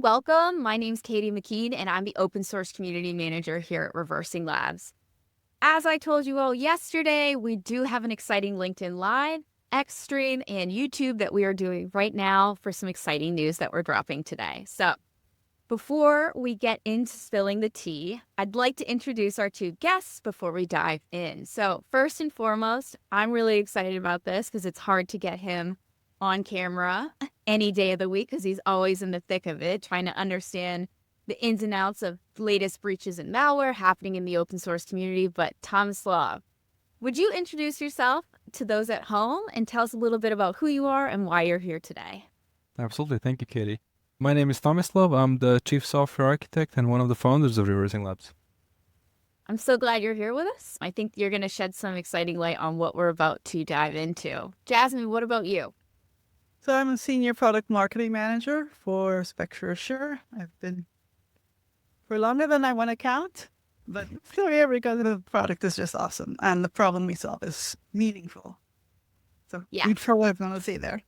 Welcome. My name's Katie McKean, and I'm the Open Source Community Manager here at ReversingLabs. As I told you all yesterday, we do have an exciting LinkedIn Live, X Stream, and YouTube that we are doing right now for some exciting news that we're dropping today. So before we get into spilling the tea, I'd like to introduce our two guests before we dive in. So first and foremost, I'm really excited about this because it's hard to get him on camera any day of the week because he's always in the thick of it, trying to understand the ins and outs of latest breaches and malware happening in the open source community. But Tomislav, would you introduce yourself to those at home and tell us a little bit about who you are and why you're here today? Absolutely. Thank you, Katie. My name is Tomislav. I'm the Chief Software Architect and one of the founders of ReversingLabs. I'm so glad you're here with us. I think you're going to shed some exciting light on what we're about to dive into. Jasmine, what about you? So I'm a senior product marketing manager for Spectra. Sure, I've been for longer than I want to count, but still here because the product is just awesome and the problem we solve is meaningful. So Yeah. you'd for what I'm going to say there.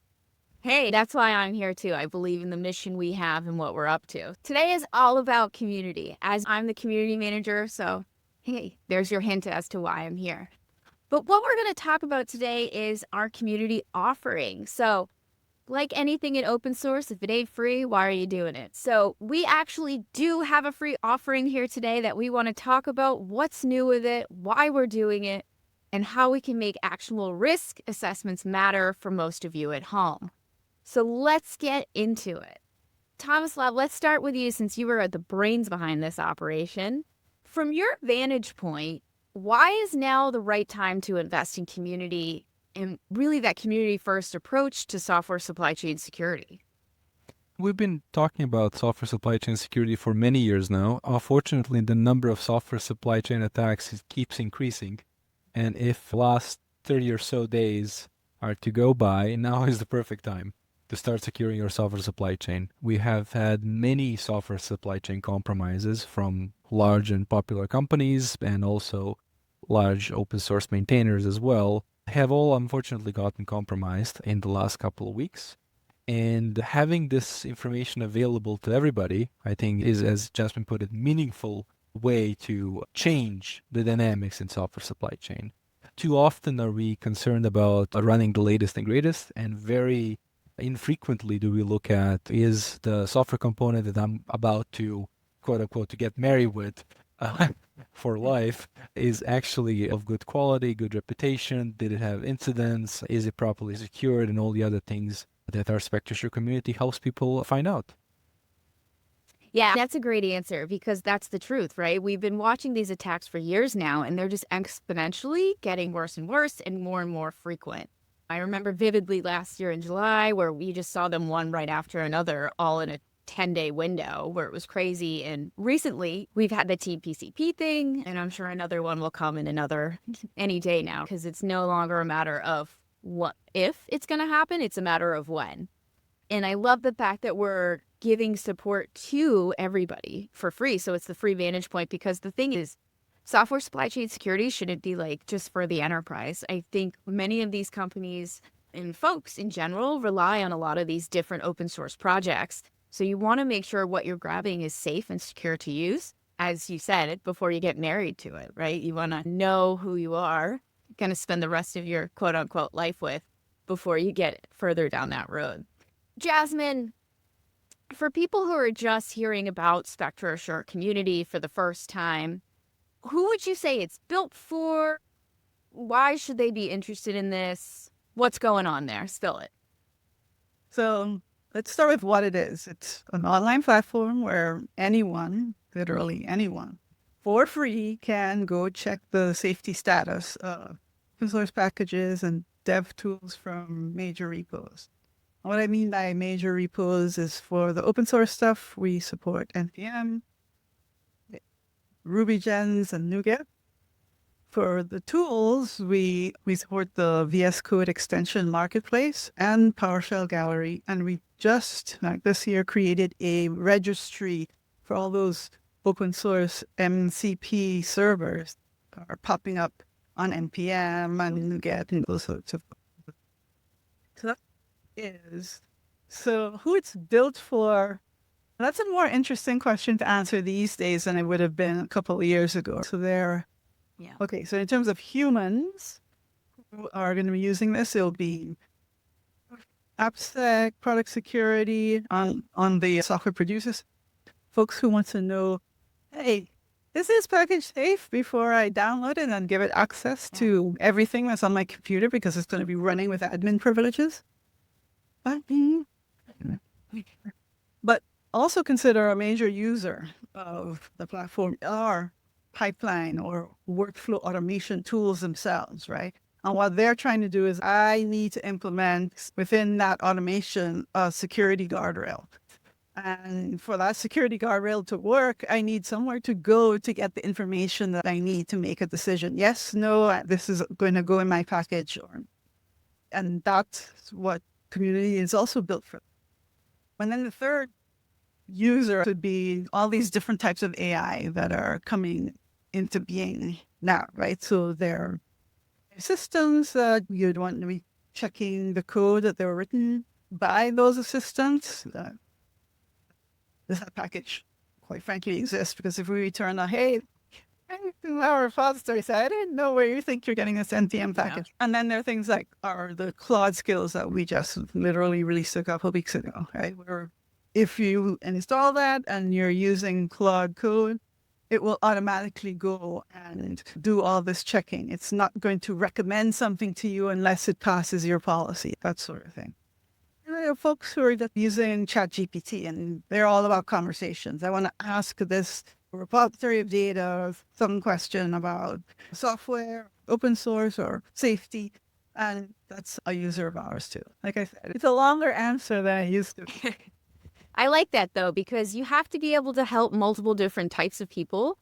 Hey, that's why I'm here too. I believe in the mission we have and what we're up to. Today is all about community, as I'm the community manager. So, hey, there's your hint as to why I'm here. But what we're going to talk about today is our community offering. So, like anything in open source, if it ain't free, why are you doing it? So we actually do have a free offering here today that we want to talk about what's new with it, why we're doing it, and how we can make actionable risk assessments matter for most of you at home. So let's get into it. Tomislav, let's start with you since you were the brains behind this operation. From your vantage point, why is now the right time to invest in community and really that community-first approach to software supply chain security? We've been talking about software supply chain security for many years now. Unfortunately, the number of software supply chain attacks keeps increasing. And if the last 30 or so days are to go by, now is the perfect time to start securing your software supply chain. We have had many software supply chain compromises from large and popular companies and also large open source maintainers as well, have all unfortunately gotten compromised in the last couple of weeks. And having this information available to everybody, I think, is, as Jasmine put it, meaningful way to change the dynamics in software supply chain. Too often are we concerned about running the latest and greatest, and very infrequently do we look at, is the software component that I'm about to, quote unquote, to get married with for life, is actually of good quality, good reputation? Did it have incidents? Is it properly secured? And all the other things that our Spectra community helps people find out. Yeah, that's a great answer because that's the truth, right? We've been watching these attacks for years now, and they're just exponentially getting worse and worse and more frequent. I remember vividly last year in July where we just saw them one right after another, all in a 10-day window where it was crazy. And recently we've had the Team PCP thing, and I'm sure another one will come in any day now because it's no longer a matter of what if it's going to happen, it's a matter of when. And I love the fact that we're giving support to everybody for free. So it's the free vantage point because the thing is, software supply chain security shouldn't be like just for the enterprise. I think many of these companies and folks in general rely on a lot of these different open source projects. So you want to make sure what you're grabbing is safe and secure to use, as you said, before you get married to it, right? You want to know who you are going to spend the rest of your quote unquote life with before you get further down that road. Jasmine, for people who are just hearing about Spectra Assure community for the first time, who would you say it's built for? Why should they be interested in this? What's going on there? Spill it. So let's start with what it is. It's an online platform where anyone, literally anyone, for free can go check the safety status of open source packages and dev tools from major repos. What I mean by major repos is for the open source stuff, we support NPM, Ruby Gems, and NuGet. For the tools, we support the VS Code extension marketplace and PowerShell gallery. And we just, like this year, created a registry for all those open source MCP servers that are popping up on NPM and NuGet and those sorts of. So that is, so who it's built for, That's a more interesting question to answer these days than it would have been a couple of years ago. So Yeah. okay, so in terms of humans who are going to be using this, it'll be AppSec, product security on the software producers, folks who want to know, hey, is this package safe before I download it and give it access to everything that's on my computer because it's going to be running with admin privileges? But also consider a major user of the platform are pipeline or workflow automation tools themselves, right? And what they're trying to do is I need to implement within that automation a security guardrail. And for that security guardrail to work, I need somewhere to go to get the information that I need to make a decision. Yes, no, this is going to go in my package. And that's what community is also built for. And then the third user would be all these different types of AI that are coming into being now, right? So they're systems that you'd want to be checking the code that they were written by those assistants. This package, quite frankly, exists because if we return a, hey, our repository said, I didn't know where you think you're getting this NPM package. Yeah. And then there are things like the Claude skills that we just literally released a couple of weeks ago, right? Where if you install that and you're using Claude code, it will automatically go and do all this checking. It's not going to recommend something to you unless it passes your policy, that sort of thing. And there are folks who are just using ChatGPT and they're all about conversations. I want to ask this repository of data, some question about software, open source, or safety. And that's a user of ours too. Like I said, it's a longer answer than I used to. I like that though, because you have to be able to help multiple different types of people.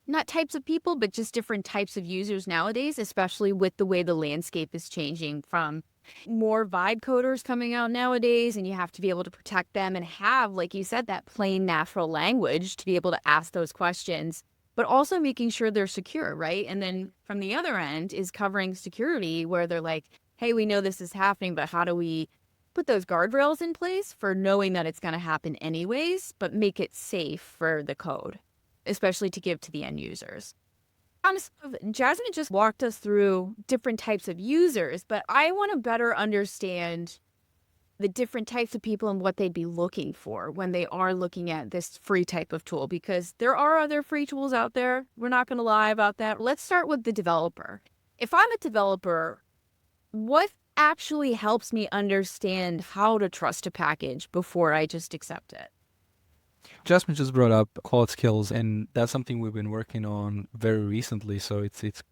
Not types of people, but just different types of users nowadays, especially with the way the landscape is changing from more vibe coders coming out nowadays, and you have to be able to protect them and have, like you said, that plain natural language to be able to ask those questions, but also making sure they're secure, right? And then from the other end is covering security where they're like, hey, we know this is happening, but how do we put those guardrails in place for knowing that it's going to happen anyways, but make it safe for the code, especially to give to the end users. Honestly, Jasmine just walked us through different types of users, but I want to better understand the different types of people and what they'd be looking for when they are looking at this free type of tool, because there are other free tools out there. We're not going to lie about that. Let's start with the developer. If I'm a developer, what actually helps me understand how to trust a package before I just accept it? Jasmine just brought up Claude skills, and that's something we've been working on very recently. So it's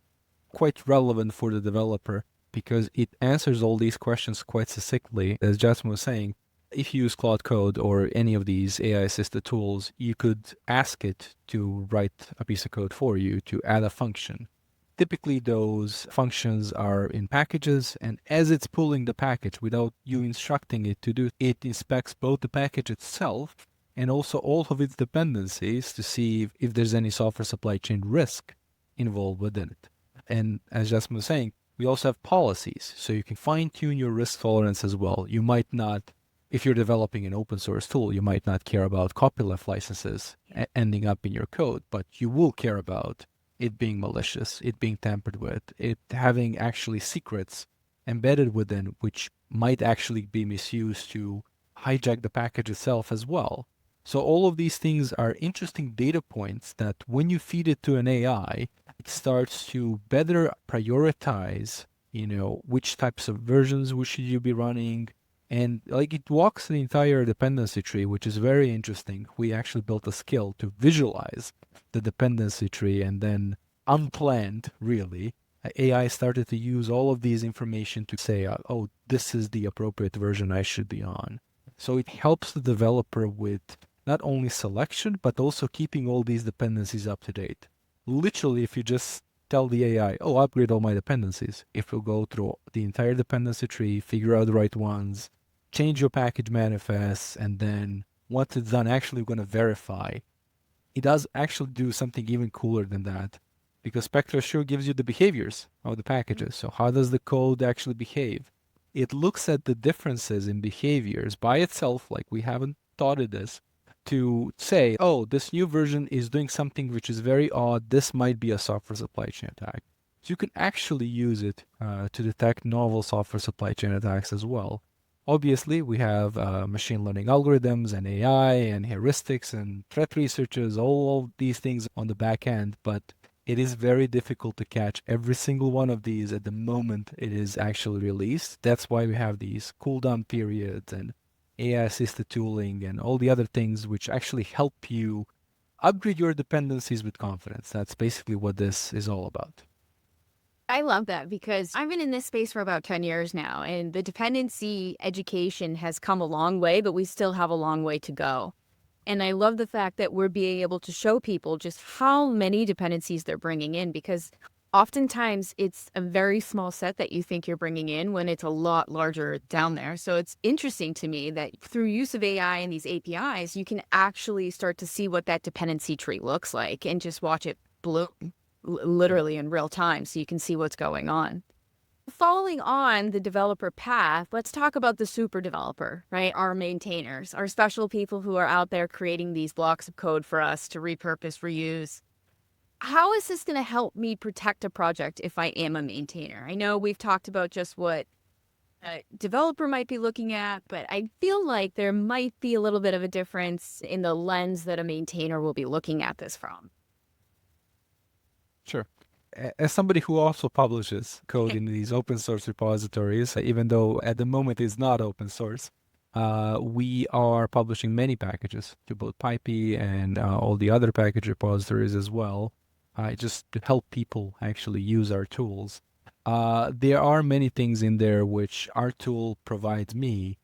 quite relevant for the developer because it answers all these questions quite succinctly. As Jasmine was saying, if you use Claude Code or any of these AI-assisted tools, you could ask it to write a piece of code for you to add a function. Typically, those functions are in packages, and as it's pulling the package without you instructing it to do, it inspects both the package itself and also all of its dependencies to see if there's any software supply chain risk involved within it. And as Jasmine was saying, we also have policies, so you can fine-tune your risk tolerance as well. You might not, if you're developing an open source tool, you might not care about copyleft licenses ending up in your code, but you will care about it being malicious, it being tampered with, it having actually secrets embedded within, which might actually be misused to hijack the package itself as well. So all of these things are interesting data points that when you feed it to an AI, it starts to better prioritize, which types of versions should you be running. And like it walks the entire dependency tree, which is very interesting. We actually built a skill to visualize the dependency tree, and then unplanned, really, AI started to use all of these information to say, oh, this is the appropriate version I should be on. So it helps the developer with not only selection, but also keeping all these dependencies up to date. Literally, if you just tell the AI, oh, upgrade all my dependencies, it will go through the entire dependency tree, figure out the right ones, change your package manifests, and then once it's done, actually going to verify. It does actually do something even cooler than that, because Spectra sure gives you the behaviors of the packages. So how does the code actually behave? It looks at the differences in behaviors by itself, like we haven't thought of this, to say, oh, this new version is doing something which is very odd. This might be a software supply chain attack. So you can actually use it to detect novel software supply chain attacks as well. Obviously, we have machine learning algorithms and AI and heuristics and threat researchers, all these things on the back end, but it is very difficult to catch every single one of these at the moment it is actually released. That's why we have these cooldown periods and AI-assisted tooling and all the other things which actually help you upgrade your dependencies with confidence. That's basically what this is all about. I love that because I've been in this space for about 10 years now, and the dependency education has come a long way, but we still have a long way to go. And I love the fact that we're being able to show people just how many dependencies they're bringing in, because oftentimes it's a very small set that you think you're bringing in when it's a lot larger down there. So it's interesting to me that through use of AI and these APIs, you can actually start to see what that dependency tree looks like and just watch it bloom literally in real time so you can see what's going on. Following on the developer path, let's talk about the super developer, right? Our maintainers, our special people who are out there creating these blocks of code for us to repurpose, reuse. How is this going to help me protect a project if I am a maintainer? I know we've talked about just what a developer might be looking at, but I feel like there might be a little bit of a difference in the lens that a maintainer will be looking at this from. Sure. As somebody who also publishes code in these open source repositories, even though at the moment it's not open source, we are publishing many packages to both Pipey and all the other package repositories as well, just to help people actually use our tools. There are many things in there which our tool provides me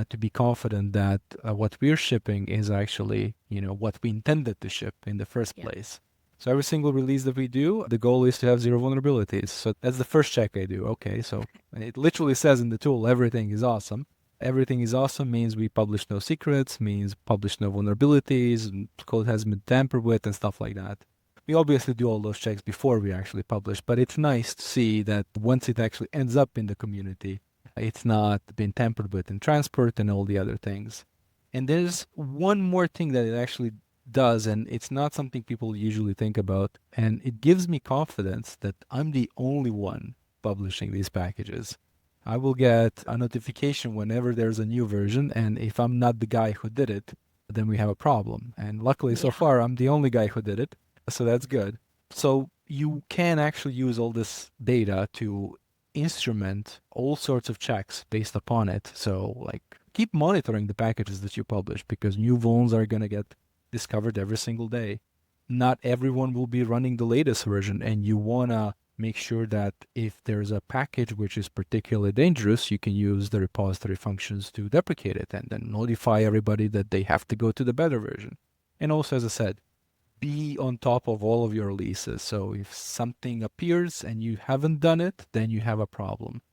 to be confident that what we're shipping is actually, what we intended to ship in the first place. So every single release that we do, the goal is to have 0 vulnerabilities. So that's the first check I do. Okay, so it literally says in the tool, everything is awesome. Everything is awesome means we publish no secrets, means publish no vulnerabilities, and code hasn't been tampered with and stuff like that. We obviously do all those checks before we actually publish, but it's nice to see that once it actually ends up in the community, it's not been tampered with in transport and all the other things. And there's one more thing that it actually does, and it's not something people usually think about, and it gives me confidence that I'm the only one publishing these packages. I will get a notification whenever there's a new version, and if I'm not the guy who did it, then we have a problem. And luckily, so far, I'm the only guy who did it, so that's good. So you can actually use all this data to instrument all sorts of checks based upon it. So like keep monitoring the packages that you publish, because new vulns are going to get discovered every single day. Not everyone will be running the latest version, and you want to make sure that if there's a package which is particularly dangerous, you can use the repository functions to deprecate it and then notify everybody that they have to go to the better version. And also, as I said, be on top of all of your releases. So if something appears and you haven't done it, then you have a problem.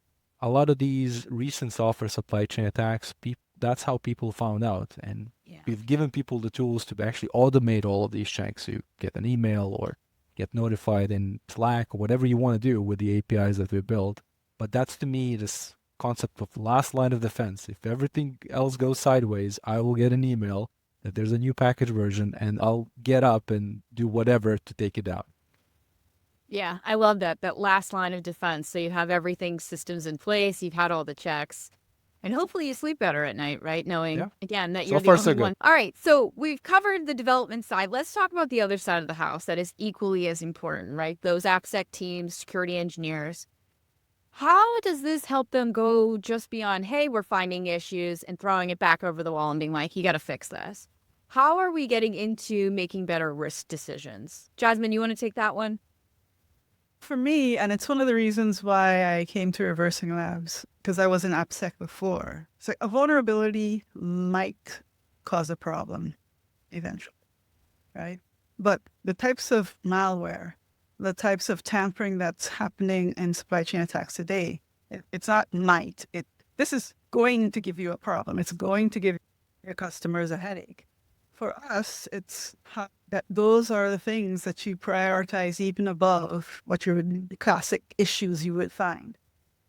A lot of these recent software supply chain attacks, that's how people found out. And we've given people the tools to actually automate all of these checks. You get an email or get notified in Slack or whatever you want to do with the APIs that we built. But that's, to me, this concept of last line of defense. If everything else goes sideways, I will get an email that there's a new package version, and I'll get up and do whatever to take it out. Yeah, I love that last line of defense. So you have everything, systems in place, you've had all the checks, and hopefully you sleep better at night, right? Knowing, again, that you're the only one. All right, so we've covered the development side. Let's talk about the other side of the house that is equally as important, right? Those AppSec teams, security engineers. How does this help them go just beyond, hey, we're finding issues and throwing it back over the wall and being like, you got to fix this? How are we getting into making better risk decisions? Jasmine, you want to take that one? For me, and it's one of the reasons why I came to ReversingLabs, because I was in AppSec before. So a vulnerability might cause a problem eventually, right? But the types of malware, the types of tampering that's happening in supply chain attacks today, it's not might. This is going to give you a problem. It's going to give your customers a headache. For us, it's that those are the things that you prioritize even above what your classic issues you would find.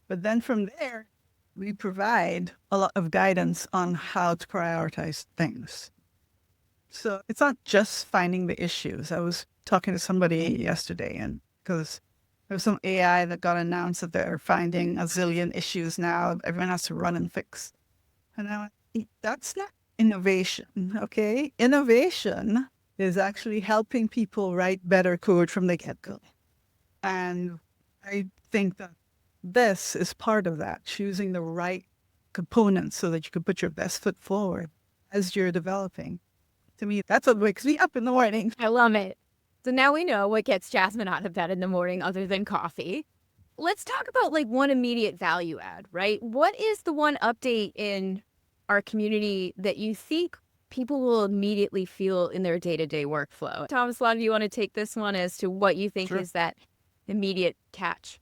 But then from there, we provide a lot of guidance on how to prioritize things. So it's not just finding the issues. I was talking to somebody yesterday, and because there's some AI that got announced that they're finding a zillion issues now, everyone has to run and fix. And I went, that's not innovation, okay? Innovation is actually helping people write better code from the get-go. And I think that this is part of that, choosing the right components so that you can put your best foot forward as you're developing. To me, that's what wakes me up in the morning. I love it. So now we know what gets Jasmine out of bed in the morning other than coffee. Let's talk about like one immediate value add, right? What is the one update in our community that you think people will immediately feel in their day-to-day workflow? Thomas, Law, do you want to take this one as to what you think Sure. is that immediate catch?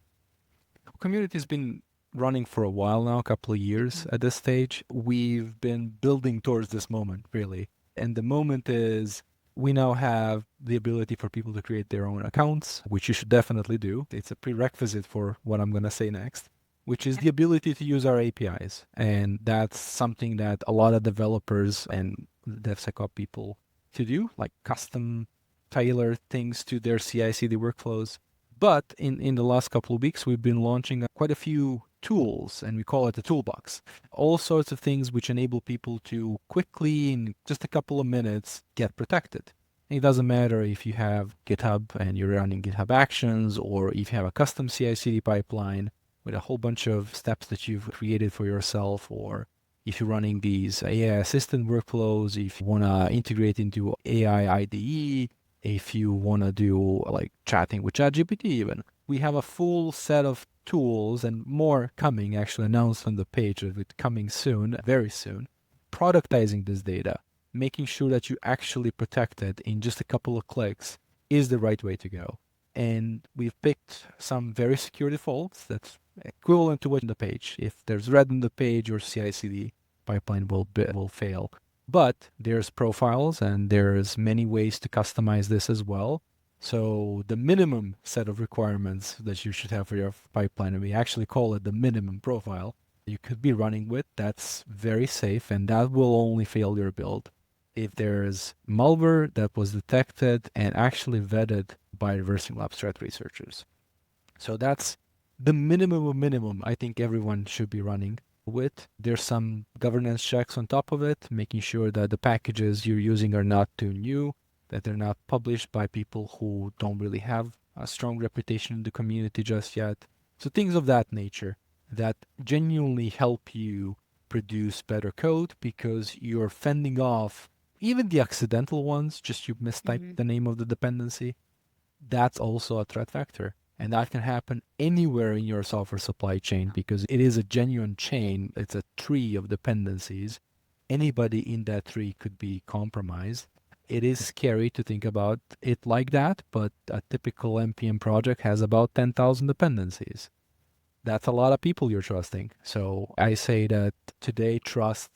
Community's been running for a while now, a couple of years at this stage. We've been building towards this moment, really. And the moment is we now have the ability for people to create their own accounts, which you should definitely do. It's a prerequisite for what I'm going to say next, which is the ability to use our APIs. And that's something that a lot of developers and DevSecOps people to do, like custom tailor things to their CI/CD workflows. But in the last couple of weeks, we've been launching quite a few tools, and we call it a toolbox. All sorts of things which enable people to quickly, in just a couple of minutes, get protected. It doesn't matter if you have GitHub and you're running GitHub Actions, or if you have a custom CI/CD pipeline with a whole bunch of steps that you've created for yourself, or if you're running these AI assistant workflows, if you want to integrate into AI IDE, if you want to do like chatting with ChatGPT even. We have a full set of tools and more coming, actually announced on the page of it coming soon, very soon. Productizing this data, making sure that you actually protect it in just a couple of clicks is the right way to go. And we've picked some very secure defaults that's equivalent to what's on the page. If there's red on the page, your CI/CD pipeline will fail. But there's profiles and there's many ways to customize this as well. So the minimum set of requirements that you should have for your pipeline, and we actually call it the minimum profile, you could be running with, that's very safe, and that will only fail your build if there's malware that was detected and actually vetted by ReversingLabs threat researchers. So that's the minimum of minimum I think everyone should be running with. There's some governance checks on top of it, making sure that the packages you're using are not too new, that they're not published by people who don't really have a strong reputation in the community just yet. So things of that nature that genuinely help you produce better code because you're fending off even the accidental ones, just you mistyped the name of the dependency. That's also a threat vector. And that can happen anywhere in your software supply chain because it is a genuine chain. It's a tree of dependencies. Anybody in that tree could be compromised. It is scary to think about it like that, but a typical NPM project has about 10,000 dependencies. That's a lot of people you're trusting. So I say that today trust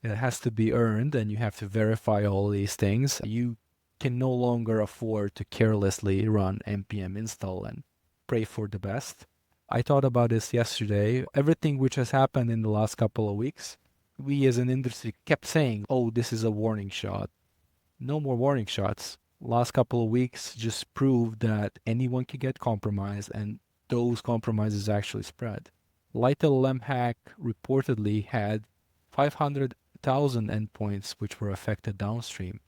it has to be earned and you have to verify all these things. You can no longer afford to carelessly run npm install and pray for the best. I thought about this yesterday. Everything which has happened in the last couple of weeks, we as an industry kept saying, oh, this is a warning shot. No more warning shots. Last couple of weeks just proved that anyone can get compromised and those compromises actually spread. LiteLLM hack reportedly had 500,000 endpoints which were affected downstream.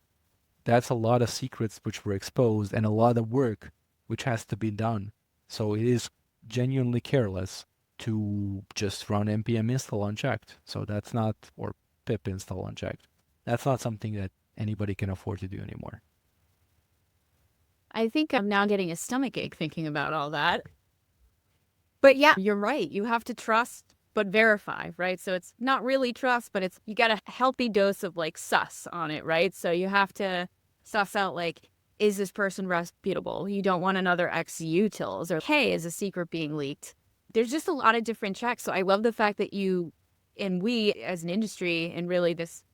That's a lot of secrets which were exposed and a lot of work which has to be done. So it is genuinely careless to just run npm install unchecked. So that's not, or pip install unchecked. That's not something that anybody can afford to do anymore. I think I'm now getting a stomachache thinking about all that. But yeah, you're right. You have to trust but verify, right? So it's not really trust, but it's you got a healthy dose of like sus on it, right? So you have to suss out like, is this person reputable? You don't want another XUtils or hey, is a secret being leaked? There's just a lot of different checks. So I love the fact that you and we as an industry and really this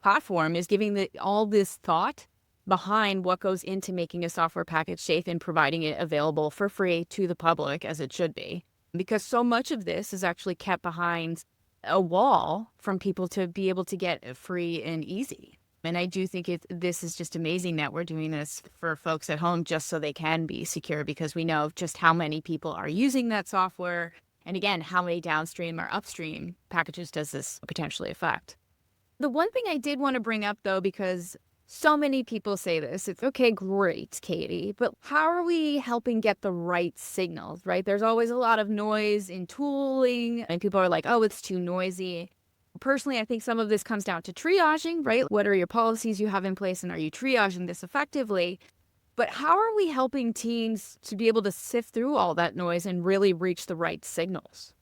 platform is giving all this thought behind what goes into making a software package safe and providing it available for free to the public as it should be. Because so much of this is actually kept behind a wall from people to be able to get free and easy. And I do think this is just amazing that we're doing this for folks at home just so they can be secure, because we know just how many people are using that software. And again, how many downstream or upstream packages does this potentially affect? The one thing I did want to bring up, though, because so many people say this, it's okay, great, Katie, but how are we helping get the right signals, right? There's always a lot of noise in tooling, and people are like, oh, it's too noisy. Personally, I think some of this comes down to triaging, right? What are your policies you have in place, and are you triaging this effectively? But how are we helping teams to be able to sift through all that noise and really reach the right signals?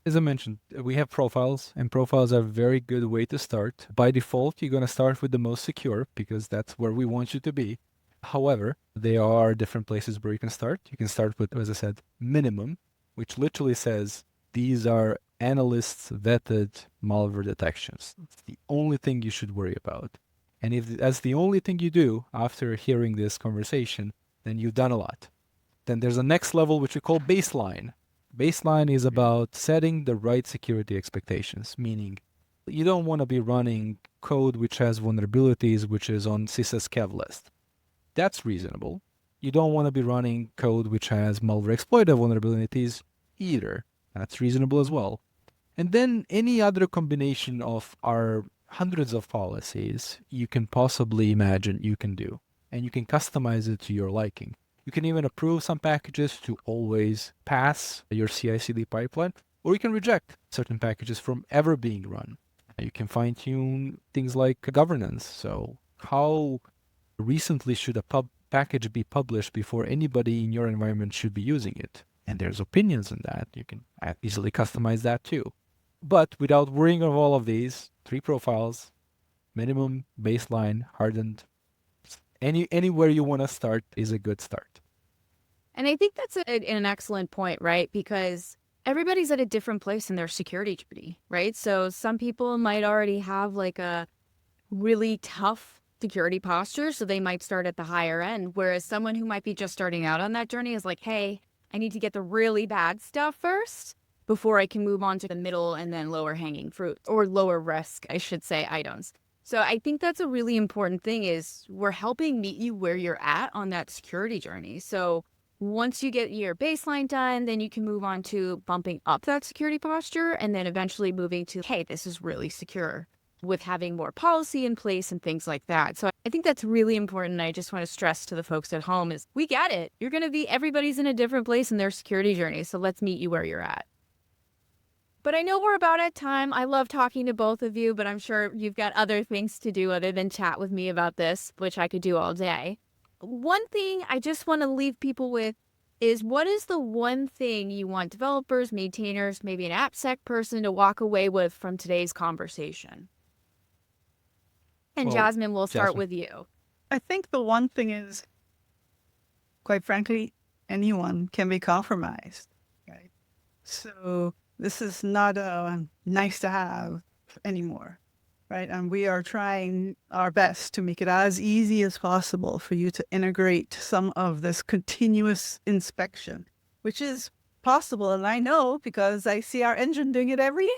As I mentioned, we have profiles, and profiles are a very good way to start. By default, you're going to start with the most secure because that's where we want you to be. However, there are different places where you can start. You can start with, as I said, minimum, which literally says these are analysts vetted malware detections. It's the only thing you should worry about. And if that's the only thing you do after hearing this conversation, then you've done a lot. Then there's a next level, which we call baseline. Baseline is about setting the right security expectations, meaning you don't want to be running code which has vulnerabilities, which is on CISA's kev list. That's reasonable. You don't want to be running code which has malware exploiter vulnerabilities either. That's reasonable as well. And then any other combination of our hundreds of policies you can possibly imagine you can do. And you can customize it to your liking. You can even approve some packages to always pass your CI/CD pipeline, or you can reject certain packages from ever being run. You can fine-tune things like governance. So how recently should a package be published before anybody in your environment should be using it? And there's opinions on that. You can easily customize that too. But without worrying of all of these, 3 profiles, minimum, baseline, hardened, anywhere you want to start is a good start. And I think that's an excellent point, right? Because everybody's at a different place in their security journey, right? So some people might already have like a really tough security posture, so they might start at the higher end, whereas someone who might be just starting out on that journey is like, hey, I need to get the really bad stuff first before I can move on to the middle and then lower hanging fruit, or lower risk, I should say, items. So I think that's a really important thing, is we're helping meet you where you're at on that security journey. So once you get your baseline done, then you can move on to bumping up that security posture, and then eventually moving to, hey, this is really secure, with having more policy in place and things like that. So I think that's really important. I just want to stress to the folks at home is we get it. You're going to be, everybody's in a different place in their security journey. So let's meet you where you're at. But I know we're about at time. I love talking to both of you, but I'm sure you've got other things to do other than chat with me about this, which I could do all day. One thing I just want to leave people with is, what is the one thing you want developers, maintainers, maybe an AppSec person to walk away with from today's conversation? And Well, Jasmine, we'll start Jasmine. with you. I think the one thing is, quite frankly, anyone can be compromised, right? So this is not a nice to have anymore, right? And we are trying our best to make it as easy as possible for you to integrate some of this continuous inspection, which is possible. And I know because I see our engine doing it every day,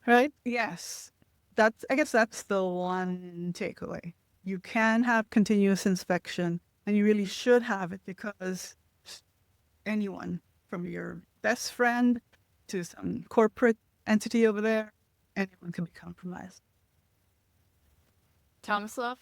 right? Yes. I guess that's the one takeaway. You can have continuous inspection, and you really should have it, because anyone, from your best friend to some corporate entity over there, anyone can be compromised. Tomislav?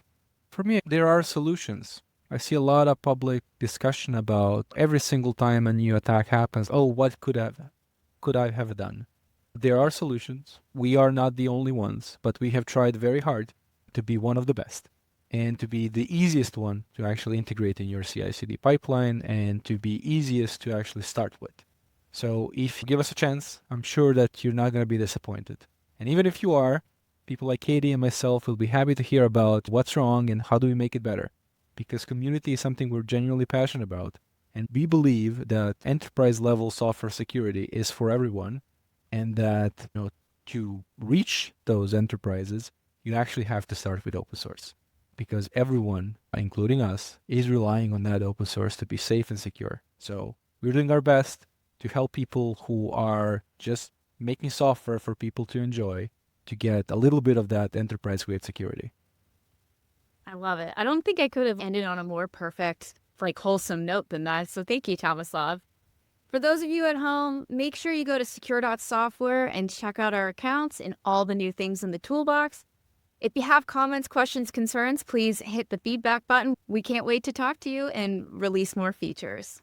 For me, there are solutions. I see a lot of public discussion about every single time a new attack happens, oh, what could I have done? There are solutions. We are not the only ones, but we have tried very hard to be one of the best and to be the easiest one to actually integrate in your CI/CD pipeline and to be easiest to actually start with. So if you give us a chance, I'm sure that you're not going to be disappointed. And even if you are, people like Katie and myself will be happy to hear about what's wrong and how do we make it better. Because community is something we're genuinely passionate about. And we believe that enterprise level software security is for everyone, and that to reach those enterprises, you actually have to start with open source, because everyone, including us, is relying on that open source to be safe and secure. So we're doing our best to help people who are just making software for people to enjoy, to get a little bit of that enterprise grade security. I love it. I don't think I could have ended on a more perfect, like wholesome note than that. So thank you, Tomislav. For those of you at home, make sure you go to secure.software and check out our accounts and all the new things in the toolbox. If you have comments, questions, concerns, please hit the feedback button. We can't wait to talk to you and release more features.